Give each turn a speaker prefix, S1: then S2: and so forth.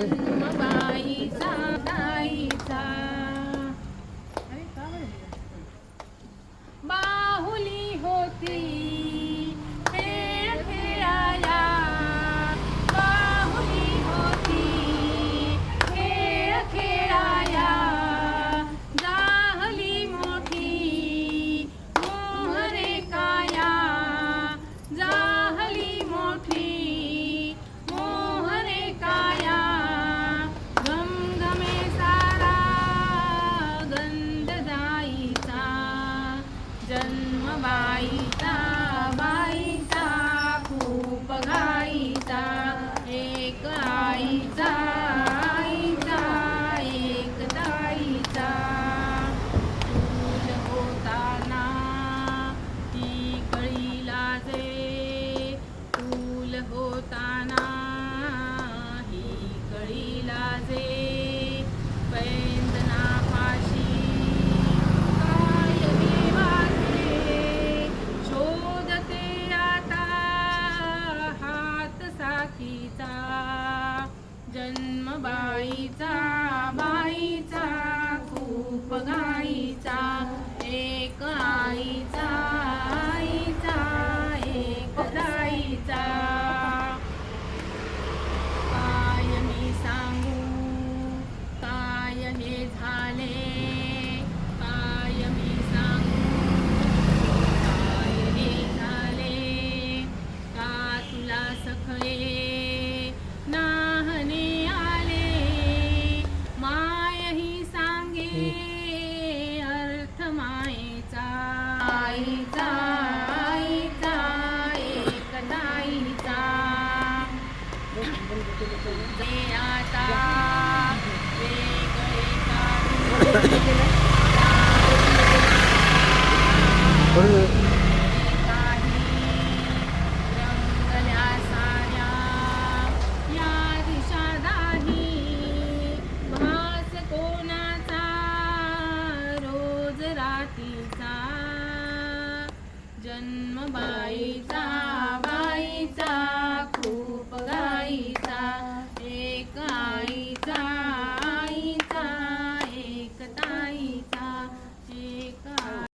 S1: जन्मबाईचा गाईचा बाहुली होती खेळ खेळाया बाहुली होती खेळ खेळाया जाहली मोठी मोहरे काया जाहली मोठी मोहरे काया घमघमे सारा गंध जाईचा जन्मबाईचा बाईचा खूप घाईचा एक आईचा आईचा एक दाईचा फूल होताना ती कळी लाजे फूल होताना ही कळी लाजे पैंजना पाशी काय वाजे शोधते आता हात साथीचा जन्मबाईचा बाईचा खूप घाईचा एक आईचा आईचा एक दाईचा काय मी सांगू काय हे झाले काय मी सांगू काय हे झाले का तुला सखळे नाहने आले माय ही सांगे अर्थ मायेचा आईचा आईचा एक दाईचा जे आता वेगळे काही रंगल्या साऱ्या या दिशा दाही भास कोणाचा रोज रातीचा जन्मबाईचा बाईचा खूप गाईचा